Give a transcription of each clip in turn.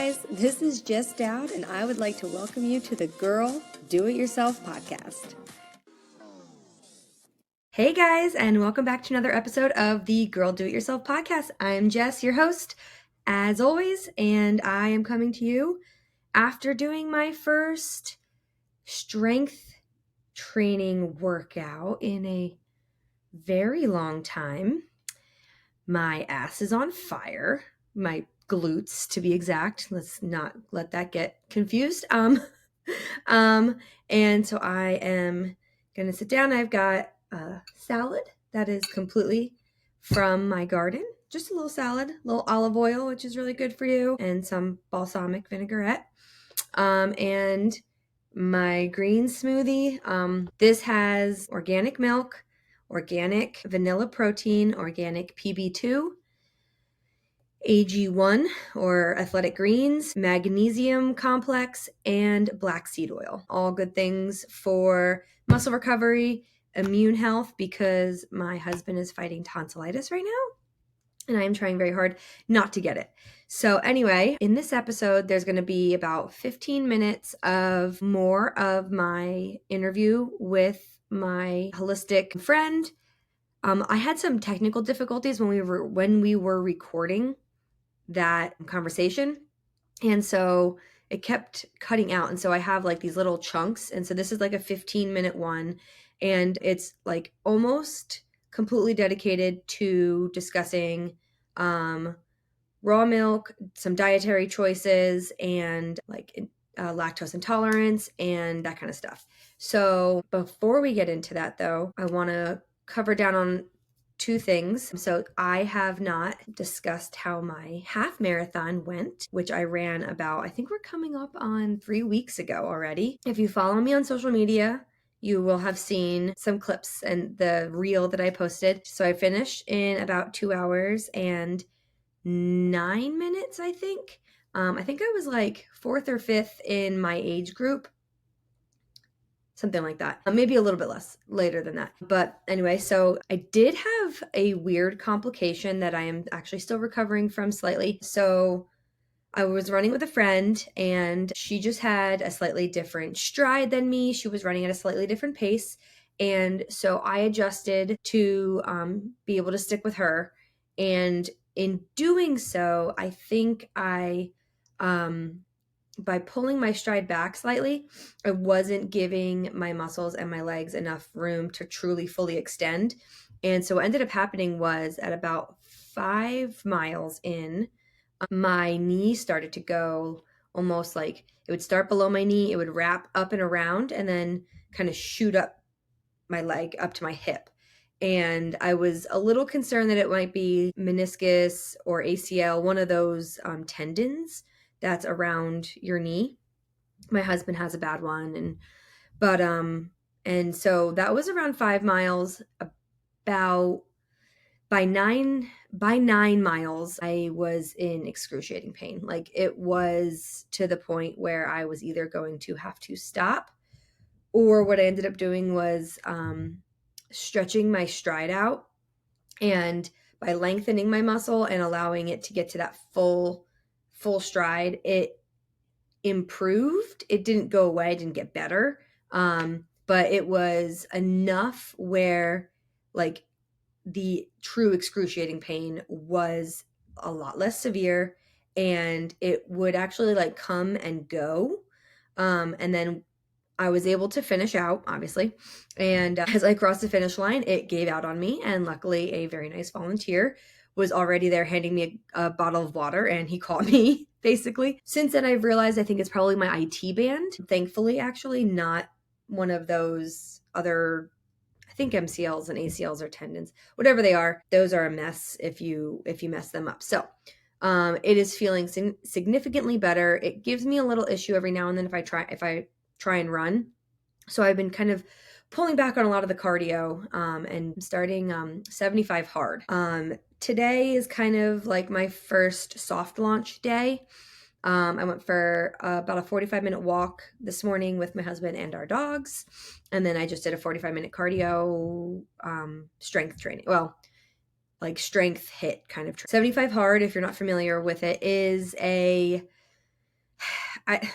guys, this is Jess Dowd, and I would like to welcome you to the Girl Do It Yourself podcast. Hey guys, and welcome back to another episode of the Girl Do It Yourself podcast. I'm Jess, your host, as always, and I am coming to you after doing my first strength training workout in a very long time. My ass is on fire. My glutes, to be exact. Let's not let that get confused. And so I am gonna sit down. I've got a salad that is completely from my garden. Just a little salad, a little olive oil, which is really good for you, and some balsamic vinaigrette. And my green smoothie. This has organic milk, organic vanilla protein, organic PB2, AG1 or athletic greens, magnesium complex, and black seed oil. All good things for muscle recovery, immune health, because my husband is fighting tonsillitis right now, and I am trying very hard not to get it. So anyway, in this episode, there's going to be about 15 minutes of more of my interview with my holistic friend. I had some technical difficulties when we were recording that conversation, and so it kept cutting out, and so I have like these little chunks, and so this is like a 15-minute one, and it's like almost completely dedicated to discussing raw milk, some dietary choices, and like lactose intolerance and that kind of stuff. So before we get into that though, I want to cover down on two things. So I have not discussed how my half marathon went, which I ran about, I think we're coming up on 3 weeks ago already. If you follow me on social media, you will have seen some clips and the reel that I posted. So I finished in about 2 hours and 9 minutes, I think. I think I was like 4th or 5th in my age group. Something like that. Maybe a little bit less later than that. But anyway, so I did have a weird complication that I am actually still recovering from slightly. So I was running with a friend, and she just had a slightly different stride than me. She was running at a slightly different pace. And so I adjusted to be able to stick with her. And in doing so, I think by pulling my stride back slightly, I wasn't giving my muscles and my legs enough room to truly fully extend. And so what ended up happening was at about 5 miles in, my knee started to go almost like it would start below my knee, it would wrap up and around, and then kind of shoot up my leg up to my hip. And I was a little concerned that it might be meniscus or ACL, one of those tendons that's around your knee. My husband has a bad one, and so that was around 5 miles. About by 9 miles, I was in excruciating pain. Like, it was to the point where I was either going to have to stop, or what I ended up doing was stretching my stride out, and by lengthening my muscle and allowing it to get to that full stride, it improved. It didn't go away, it didn't get better, but it was enough where like the true excruciating pain was a lot less severe, and it would actually like come and go, and then I was able to finish out, obviously. And as I crossed the finish line, it gave out on me. And luckily, a very nice volunteer was already there handing me a bottle of water, and he caught me, basically. Since then, I've realized I think it's probably my IT band. Thankfully, actually, not one of those other, I think MCLs and ACLs or tendons. Whatever they are, those are a mess if you mess them up. So it is feeling significantly better. It gives me a little issue every now and then if I try and run. So I've been kind of pulling back on a lot of the cardio and starting 75 hard. Today is kind of like my first soft launch day. I went for about a 45-minute walk this morning with my husband and our dogs. And then I just did a 45-minute cardio strength training. Well, like strength hit kind of 75 hard, if you're not familiar with it, is a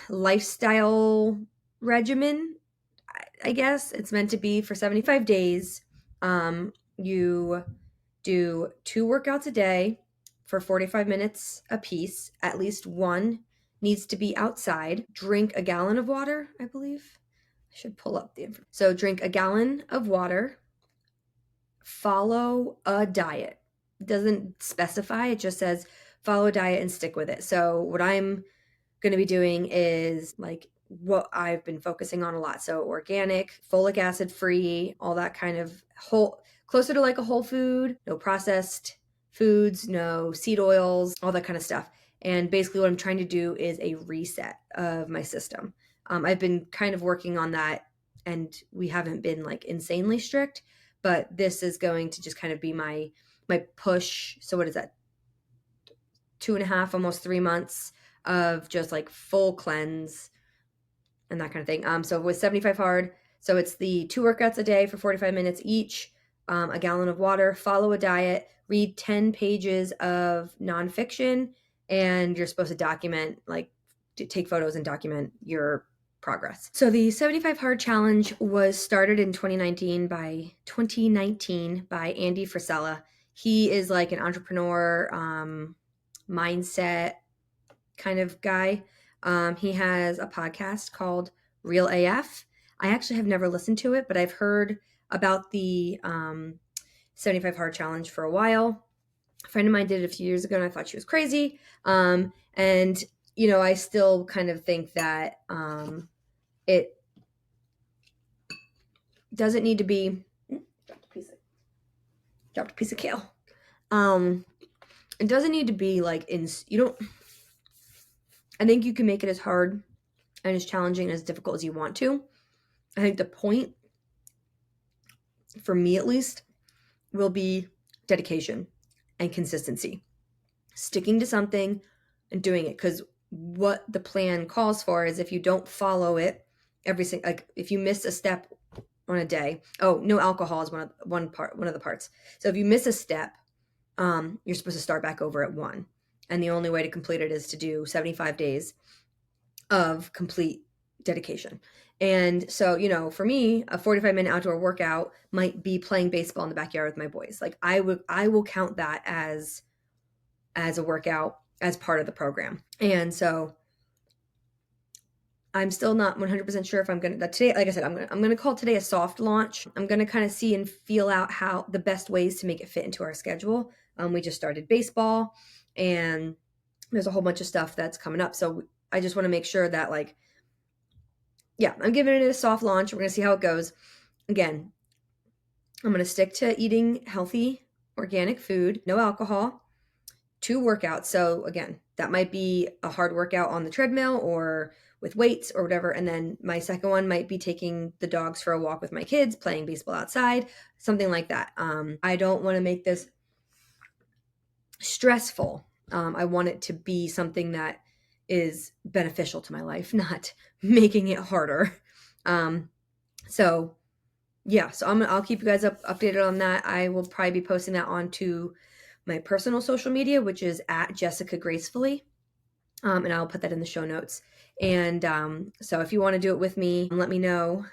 lifestyle regimen, I guess. It's meant to be for 75 days. You do 2 workouts a day for 45 minutes a piece. At least one needs to be outside. Drink a gallon of water, I believe. I should pull up the information. So drink a gallon of water. Follow a diet. It doesn't specify, it just says follow a diet and stick with it. So what I'm going to be doing is like what I've been focusing on a lot. So organic, folic acid free, all that kind of closer to like a whole food, no processed foods, no seed oils, all that kind of stuff. And basically what I'm trying to do is a reset of my system. I've been kind of working on that, and we haven't been like insanely strict, but this is going to just kind of be my push. So what is that? 2.5, almost 3 months of just like full cleanse and that kind of thing. So with 75 hard, so it's the 2 workouts a day for 45 minutes each, a gallon of water, follow a diet, read 10 pages of nonfiction, and you're supposed to document, like take photos and document your progress. So the 75 hard challenge was started in 2019 by Andy Frisella. He is like an entrepreneur, mindset kind of guy. He has a podcast called Real AF. I actually have never listened to it, but I've heard about the 75 hard challenge for a while. A friend of mine did it a few years ago, and I thought she was crazy. And you know, I still kind of think that it doesn't need to be dropped a piece of kale. It doesn't need to be like you don't. I think you can make it as hard and as challenging and as difficult as you want to. I think the point, for me at least, will be dedication and consistency. Sticking to something and doing it, because what the plan calls for is if you don't follow it like if you miss a step on a day, no alcohol is one of the parts. So if you miss a step, you're supposed to start back over at 1. And the only way to complete it is to do 75 days of complete dedication. And so, you know, for me, a 45-minute outdoor workout might be playing baseball in the backyard with my boys. Like I will count that as a workout, as part of the program. And so I'm still not 100% sure if I'm going to today, like I said, I'm going to call today a soft launch. I'm going to kind of see and feel out how the best ways to make it fit into our schedule. We just started baseball, and there's a whole bunch of stuff that's coming up. So I just want to make sure that, like, yeah, I'm giving it a soft launch. We're going to see how it goes. Again, I'm going to stick to eating healthy, organic food, no alcohol, 2 workouts. So again, that might be a hard workout on the treadmill or with weights or whatever. And then my second one might be taking the dogs for a walk with my kids, playing baseball outside, something like that. I don't want to make this stressful. I want it to be something that is beneficial to my life, not making it harder. So yeah, so I'll keep you guys updated on that. I will probably be posting that onto my personal social media, which is at Jessica Gracefully. And I'll put that in the show notes. And so if you want to do it with me, let me know.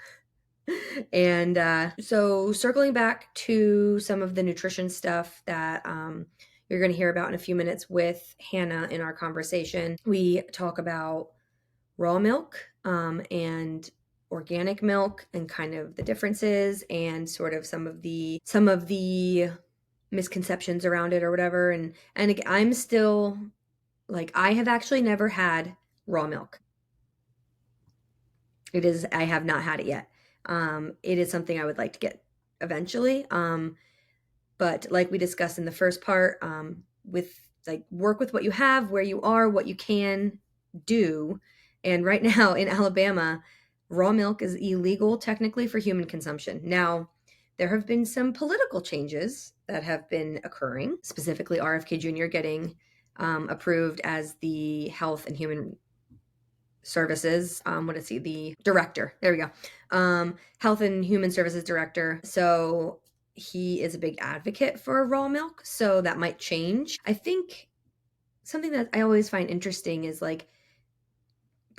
And so circling back to some of the nutrition stuff that you're going to hear about in a few minutes with Hannah in our conversation, we talk about raw milk and organic milk and kind of the differences and sort of some of the misconceptions around it or whatever. And I'm still, like, I have actually never had raw milk. I have not had it yet. It is something I would like to get eventually. But like we discussed in the first part, with like work with what you have, where you are, what you can do. And right now in Alabama, raw milk is illegal technically for human consumption. Now, there have been some political changes that have been occurring, specifically RFK Jr. getting approved as the Health and Human Services, the director. There we go. Health and Human Services director. So he is a big advocate for raw milk. So that might change. I think something that I always find interesting is, like,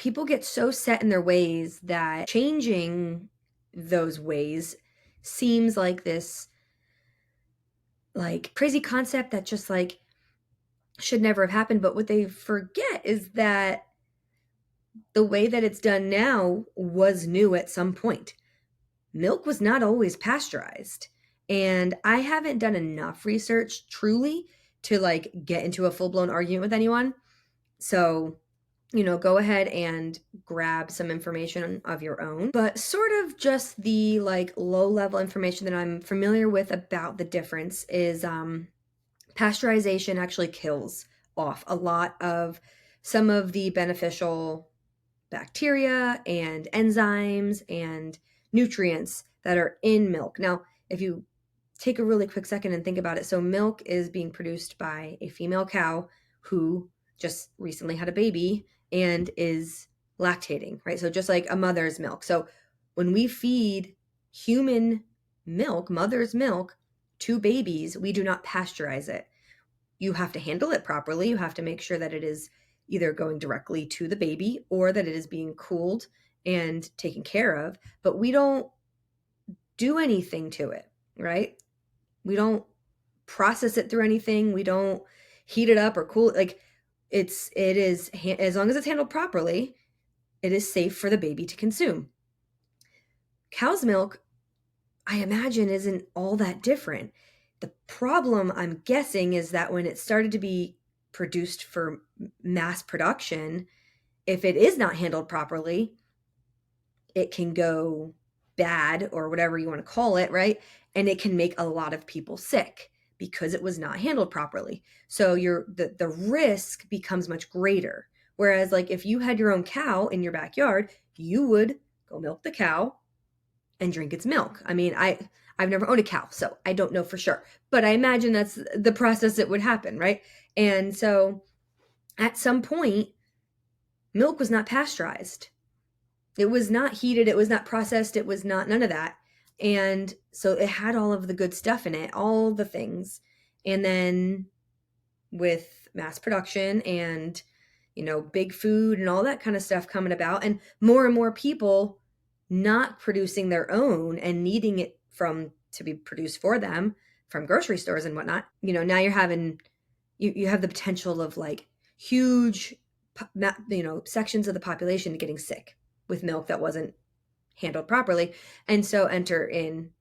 people get so set in their ways that changing those ways seems like this like crazy concept that just like should never have happened. But what they forget is that the way that it's done now was new at some point. Milk was not always pasteurized. And I haven't done enough research truly to like get into a full-blown argument with anyone. So, go ahead and grab some information of your own. But sort of just the like low-level information that I'm familiar with about the difference is pasteurization actually kills off a lot of some of the beneficial bacteria and enzymes and nutrients that are in milk. Now, if you take a really quick second and think about it, so milk is being produced by a female cow who just recently had a baby and is lactating, right? So just like a mother's milk. So when we feed human milk, mother's milk, to babies, we do not pasteurize it. You have to handle it properly. You have to make sure that it is either going directly to the baby or that it is being cooled and taken care of. But we don't do anything to it, right? We don't process it through anything. We don't heat it up or cool it. Like it is, as long as it's handled properly, it is safe for the baby to consume. Cow's milk, I imagine, isn't all that different. The problem, I'm guessing, is that when it started to be produced for mass production, if it is not handled properly, it can go bad or whatever you want to call it, right? And it can make a lot of people sick because it was not handled properly. So the risk becomes much greater. Whereas like if you had your own cow in your backyard, you would go milk the cow and drink its milk. I mean, I've never owned a cow, so I don't know for sure. But I imagine that's the process that would happen, right? And so at some point, milk was not pasteurized. It was not heated. It was not processed. It was not none of that. And so it had all of the good stuff in it, all the things. And then with mass production and, big food and all that kind of stuff coming about, and more people not producing their own and needing it to be produced for them from grocery stores and whatnot, now you're having, you have the potential of like huge, sections of the population getting sick with milk that wasn't handled properly. And so enter in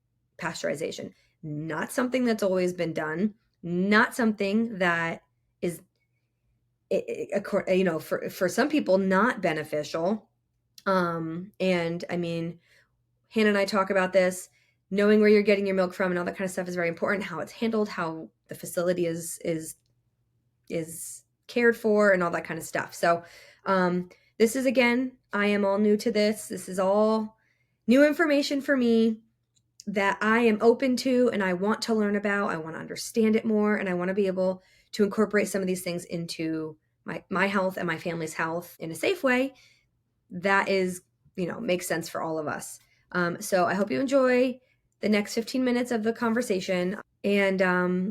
pasteurization. Not something that's always been done, not something that is, for some people, not beneficial. And I mean, Hannah and I talk about this. Knowing where you're getting your milk from and all that kind of stuff is very important. How it's handled, how the facility is cared for, and all that kind of stuff. So, this is, again, I am all new to this. This is all new information for me that I am open to and I want to learn about. I want to understand it more, and I want to be able to incorporate some of these things into my health and my family's health in a safe way that is, makes sense for all of us. So I hope you enjoy the next 15 minutes of the conversation, and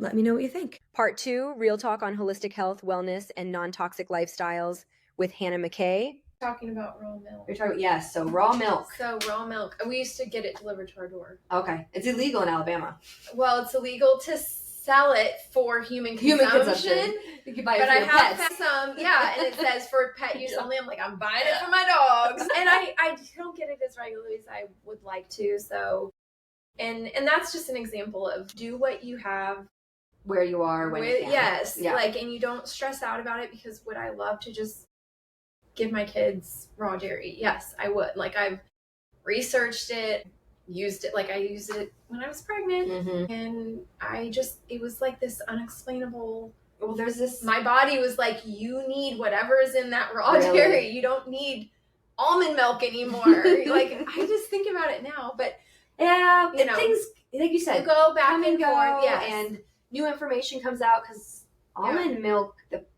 let me know what you think. Part 2, real talk on holistic health, wellness, and non-toxic lifestyles with Hannah McKay. Talking about raw milk. You're talking, yes, so raw milk. So raw milk. We used to get it delivered to our door. Okay. It's illegal in Alabama. Well, it's illegal to sell it for human consumption. You can buy it but for your I have pets. Some, and it says for pet use only. I'm like, I'm buying it for my dogs. And I don't get it as regularly as I would like to. So, and that's just an example of do what you have. Where you are, when you can. Yes. Yeah. And you don't stress out about it, because would I love to just give my kids raw dairy? Yes, I would. Like, I've researched it, used it. Like, I used it when I was pregnant, and it was like this unexplainable. Well, there's this. My body was like, you need whatever is in that raw dairy. You don't need almond milk anymore. Like, I just think about it now, but yeah, things like you said, go back and go, forth. Yes. And new information comes out because almond milk,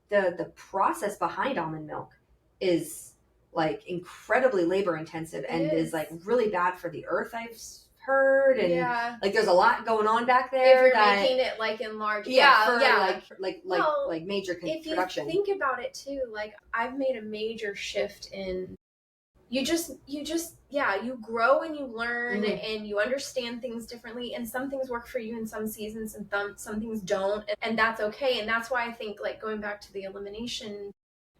the process behind almond milk is like incredibly labor intensive and is like really bad for the earth, I've heard, and like there's a lot going on back there. If you're making it like in large, like major production. If you think about it too, like I've made a major shift in you grow and you learn and you understand things differently, and some things work for you in some seasons and some things don't, and that's okay. And that's why I think, like, going back to the elimination,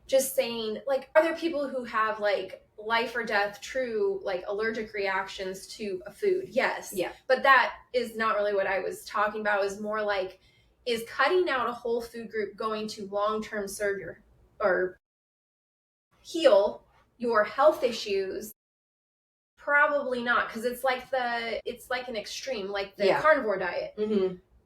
just saying, like, are there people who have like life or death true like allergic reactions to a food? Yes. Yeah. But that is not really what I was talking about. It was more like, is cutting out a whole food group going to long-term serve your or heal your health issues? Probably not, because it's like an extreme, like the carnivore diet.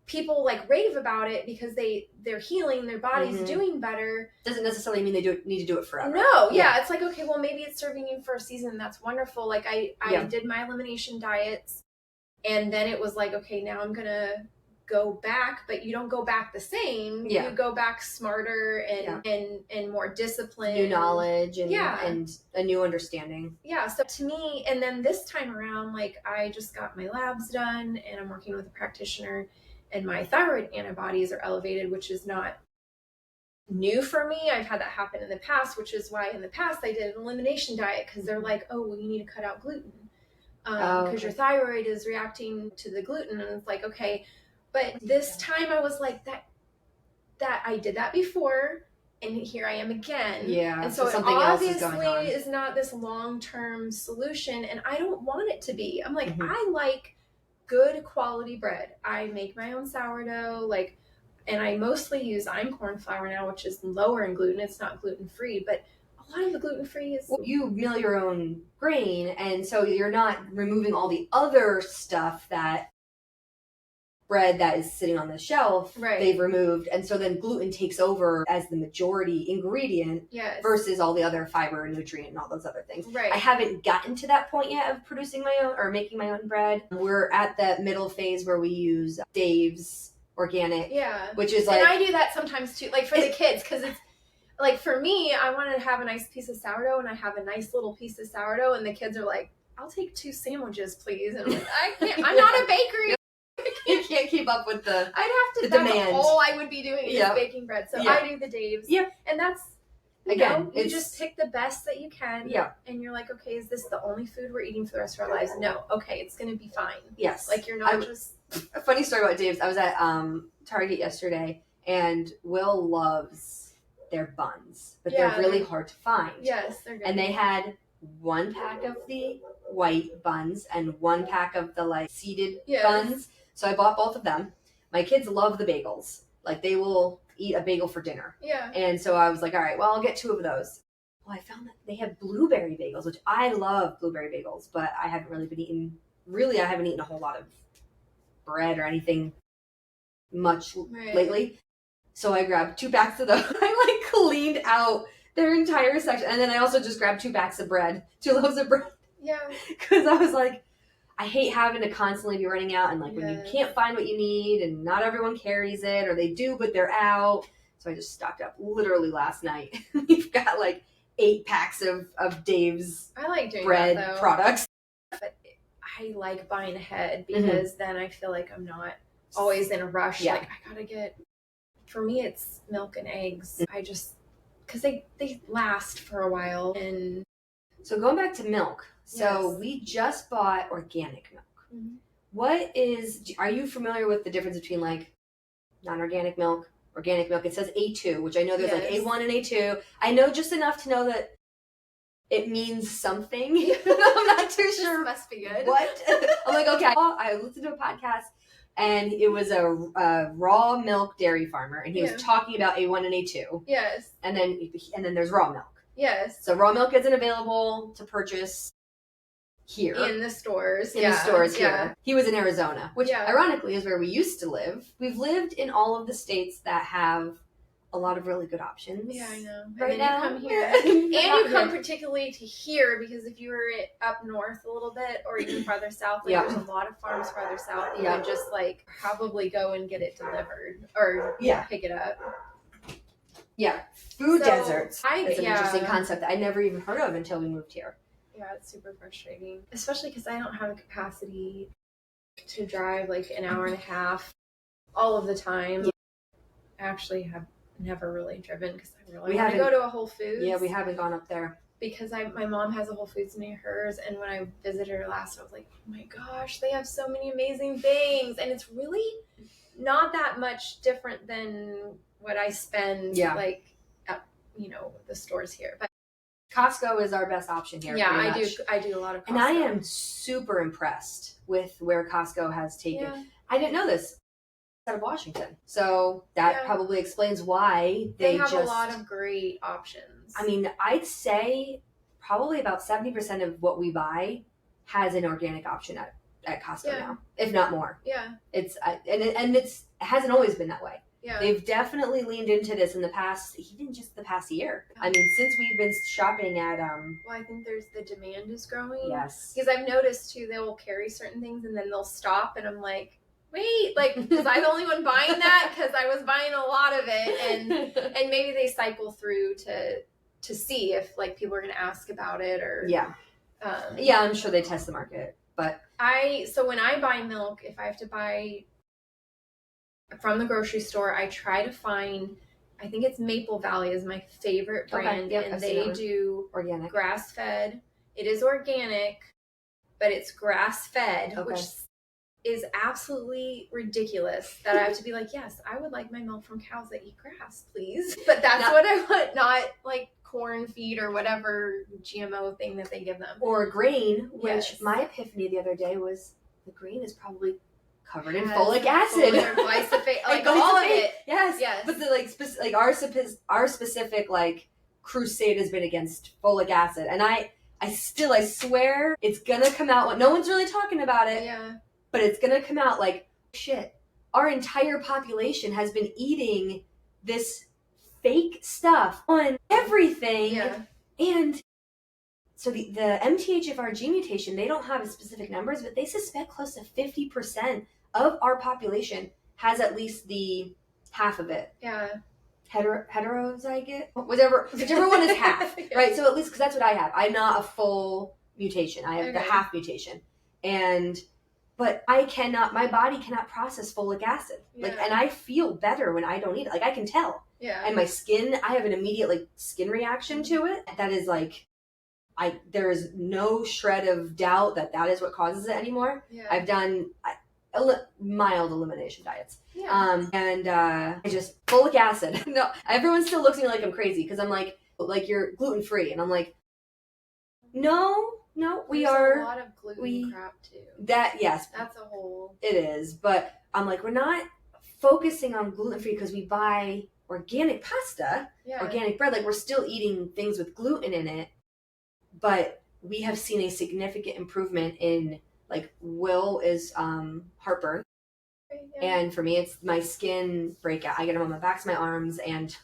People like rave about it because they're healing, their body's doing better. Doesn't necessarily mean they need to do it forever. No, it's like, okay, well, maybe it's serving you for a season. That's wonderful. Like I did my elimination diets, and then it was like, okay, now I'm gonna go back, but you don't go back the same. You go back smarter and more disciplined, new knowledge and a new understanding. So to me, and then this time around, like, I just got my labs done and I'm working with a practitioner, and my thyroid antibodies are elevated, which is not new for me. I've had that happen in the past, which is why in the past I did an elimination diet, because they're like, oh, well, you need to cut out gluten because your thyroid is reacting to the gluten. And it's like, okay. But this time I was like, that I did that before, and here I am again. Yeah. And so it something obviously else is going on. is not this long-term solution, and I don't want it to be. I'm like, I like good quality bread. I make my own sourdough, like, and I mostly use einkorn flour now, which is lower in gluten. It's not gluten-free, but a lot of the gluten-free is... Well, you mill your own grain, and so you're not removing all the other stuff that bread that is sitting on the shelf they've removed, and so then gluten takes over as the majority ingredient versus all the other fiber and nutrient and all those other things. I haven't gotten to that point yet of producing my own or making my own bread. We're at that middle phase where we use Dave's organic, which is like, and I do that sometimes too, like for the kids, because it's like, for me, I want to have a nice piece of sourdough, and I have a nice little piece of sourdough, and the kids are like, I'll take 2 sandwiches, please. And I'm like, I can't, I'm not a bakery. You can't keep up with the I'd have to, that's demand. All I would be doing is baking bread. So I do the Dave's. And that's, you just pick the best that you can. And you're like, okay, is this the only food we're eating for the rest of our lives? No. Okay, it's going to be fine. Like, you're not just... A funny story about Dave's. I was at Target yesterday, and Will loves their buns, but they're really hard to find. Yes, they're good. And they had 1 pack of the white buns and 1 pack of the like seeded buns. So I bought both of them. My kids love the bagels. Like, they will eat a bagel for dinner. And so I was like, all right, well, I'll get 2 of those. Well, I found that they have blueberry bagels, which I love blueberry bagels, but I haven't really been eating, I haven't eaten a whole lot of bread or anything much lately. So I grabbed 2 packs of those. I like cleaned out their entire section. And then I also just grabbed 2 packs of bread, 2 loaves of bread. Because I was like, I hate having to constantly be running out, and like when you can't find what you need, and not everyone carries it, or they do but they're out. So I just stocked up literally last night. We've got like 8 packs of Dave's bread products. But I like buying ahead, because then I feel like I'm not always in a rush. Like, I gotta get, for me it's milk and eggs. I just, because they last for a while. And so going back to milk, so we just bought organic milk. Are you familiar with the difference between like non-organic milk, organic milk? It says A2, which I know there's like A1 and A2. I know just enough to know that it means something. I'm not too sure. Must be good. What? I'm like, okay. I listened to a podcast, and it was a raw milk dairy farmer, and he was talking about A1 and A2. And then there's raw milk. So raw milk isn't available to purchase here in the stores. Here. He was in Arizona, which ironically is where we used to live. We've lived in all of the states that have a lot of really good options. I know. Right now, you come here, and you come particularly to here, because if you were up north a little bit, or even farther south, like there's a lot of farms farther south. You would just like probably go and get it delivered, or pick it up. Food deserts. It's an interesting concept that I never even heard of until we moved here. It's super frustrating, especially because I don't have a capacity to drive like an hour and a half all of the time. I actually have never really driven, because I really want to go to a Whole Foods. We haven't gone up there. because my mom has a Whole Foods near hers, and when I visited her last, I was like, oh my gosh, they have so many amazing things, and it's really not that much different than what I spend like at the stores here. But Costco is our best option here. yeah, pretty I much. do a lot of Costco. And I am super impressed with where Costco has taken. Yeah. I didn't know this out of Washington, so that probably explains why they have a lot of great options. I mean, I'd say probably about 70% of what we buy has an organic option at Costco now, if not more. Yeah, it's it hasn't always been that way. Yeah. They've definitely leaned into this in the past, even just the past year. I mean, since we've been shopping at well, I think the demand is growing. Yes. Because I've noticed too, they will carry certain things and then they'll stop, and I'm like, wait, like, was I the only one buying that? Because I was buying a lot of it, and maybe they cycle through to see if like people are going to ask about it or yeah, I'm sure they test the market. But so when I buy milk, if I have to buy from the grocery store, I try to find, I think it's Maple Valley is my favorite brand, and they do organic, grass fed. It is organic, but it's grass fed, which is absolutely ridiculous that I have to be like, yes, I would like my milk from cows that eat grass, please. But that's what I want, not like corn feed or whatever GMO thing that they give them. Or grain, which my epiphany the other day was the grain is probably covered in folic acid. Glyphosate, like all of it. Yes. But the our specific like crusade has been against folic acid. And I swear it's gonna come out. No one's really talking about it. Yeah. But it's gonna come out like, shit, our entire population has been eating this fake stuff on everything. Yeah. And so the MTHFR mutation, they don't have specific numbers, but they suspect close to 50% of our population has at least the half of it. Yeah. Heterozygous? Whichever one is half, right? So at least, because that's what I have. I'm not a full mutation. I have the half mutation. But my body cannot process folic acid. Like, and I feel better when I don't eat it. Like, I can tell. Yeah. And my skin, I have an immediate, like, skin reaction to it. That is, like, there is no shred of doubt that is what causes it anymore. Yeah. I've done mild elimination diets. Yeah. I just, folic acid. No, everyone still looks at me like I'm crazy, because I'm like, you're gluten-free. And I'm like, no, we are. A lot of gluten crap too. Yes. That's a whole. It is, but I'm like, we're not focusing on gluten-free because we buy organic pasta, organic bread. Like, we're still eating things with gluten in it, but we have seen a significant improvement in, like, Will is heartburn. Yeah. And for me, it's my skin breakout. I get them on my backs, my arms, and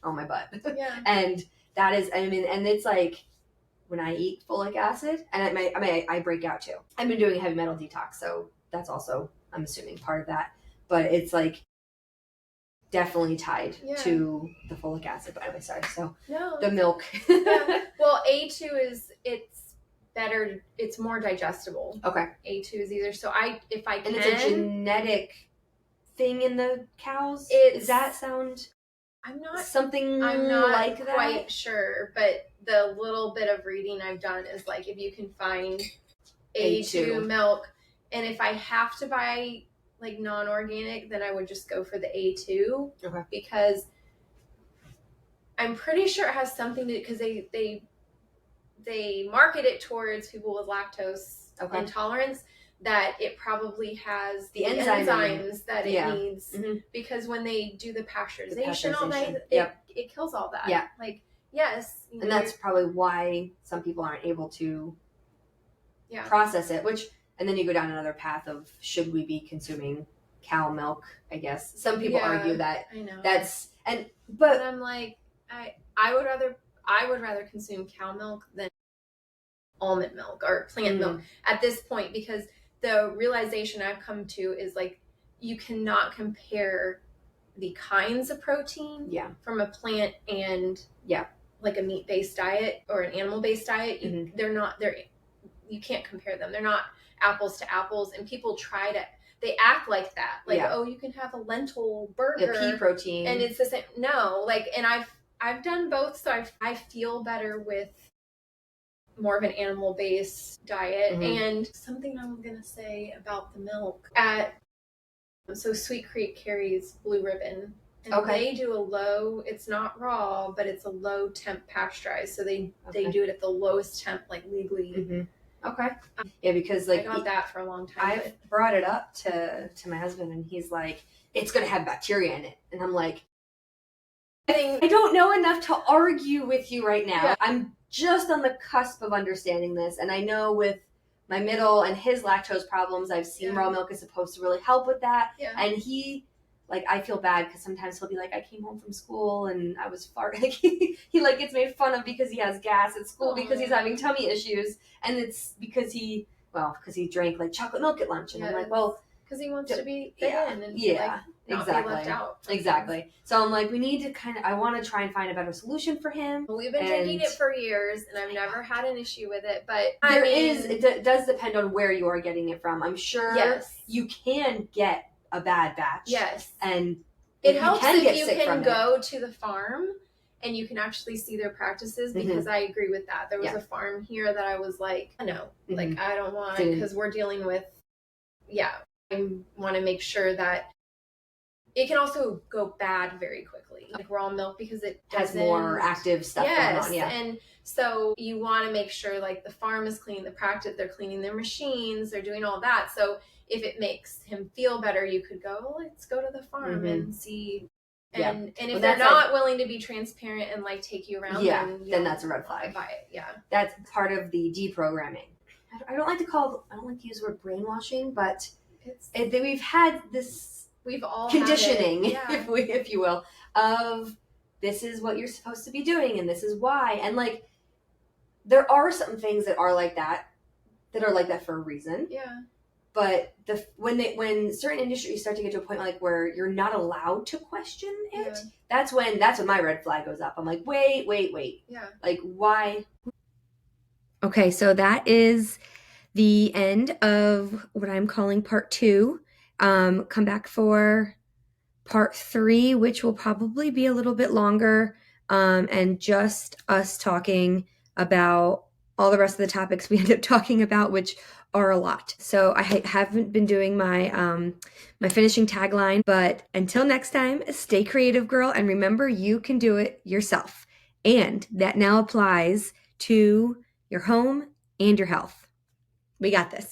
on my butt. Yeah. And that is, I mean, and it's like, when I eat folic acid, and I break out too. I've been doing a heavy metal detox, so that's also, I'm assuming, part of that. But it's like definitely tied to the folic acid. But anyway, sorry. So the milk. Well, A2 it's better. It's more digestible. Okay. A2 is either. So if I can. And it's a genetic thing in the cows. Does that sound? I'm not like that? Quite sure, but the little bit of reading I've done is like, if you can find A2 milk, and if I have to buy like non-organic, then I would just go for the A2. Okay. Because I'm pretty sure it has something to, because they market it towards people with lactose intolerance, that it probably has the enzymes that it needs, because when they do the pasteurization all night, it kills all that. Yeah. Like, yes. And that's probably why some people aren't able to process it, and then you go down another path of, should we be consuming cow milk, I guess. Some people argue that. I know. But I'm like, I would rather consume cow milk than almond milk or plant milk at this point, because the realization I've come to is, like, you cannot compare the kinds of protein from a plant and like a meat-based diet or an animal-based diet. You can't compare them. They're not apples to apples, and people they act like that. Like, oh, you can have a lentil burger. The pea protein. And it's the same. No, like, and I've done both, so I feel better with more of an animal based diet. Mhm. And something I was going to say about the milk at so Sweet Creek carries Blue Ribbon, and Okay. they do a low. It's not raw, but it's a low temp pasteurized. So they do it at the lowest temp, like legally. Mm-hmm. Okay. Yeah, because like I got that for a long time. I've brought it up to my husband, and he's like, "It's gonna have bacteria in it," and I'm like, I don't know enough to argue with you right now. Yeah. I'm just on the cusp of understanding this, and I know with my middle and his lactose problems, I've seen raw milk is supposed to really help with that. Yeah. And he, like, I feel bad because sometimes he'll be like, I came home from school and I was fart. Like, he like gets made fun of because he has gas at school because he's having tummy issues, and it's because he drank like chocolate milk at lunch, and I'm like, well, because he wants to be fit in and not be left out. Exactly. So I'm like, we need to I want to try and find a better solution for him. We've been drinking it for years, and I've never had an issue with it. But it does depend on where you are getting it from. I'm sure you can get a bad batch. Yes. And it helps if you can go to the farm and you can actually see their practices, because I agree with that. There was a farm here that I was like, no, like I don't want, because we're dealing with, I want to make sure that it can also go bad very quickly, like raw milk, because it has more active stuff going on. Yeah. And so you want to make sure like the farm is cleaning the practice, they're cleaning their machines, they're doing all that. So if it makes him feel better, you could go, let's go to the farm and see. And if they're not willing to be transparent and like take you around, then that's a red flag. Buy it. Yeah. That's part of the deprogramming. I don't like to use the word brainwashing, but we've had this conditioning, if you will, of this is what you're supposed to be doing and this is why. And like, there are some things that are like that for a reason. Yeah. But when certain industries start to get to a point like where you're not allowed to question it, that's when my red flag goes up. I'm like, wait. Yeah. Like, why? Okay, so that is the end of what I'm calling part 2. Come back for part 3, which will probably be a little bit longer, and just us talking about all the rest of the topics we end up talking about, which are a lot. So I haven't been doing my my finishing tagline, but until next time, stay creative, girl, and remember you can do it yourself. And that now applies to your home and your health. We got this.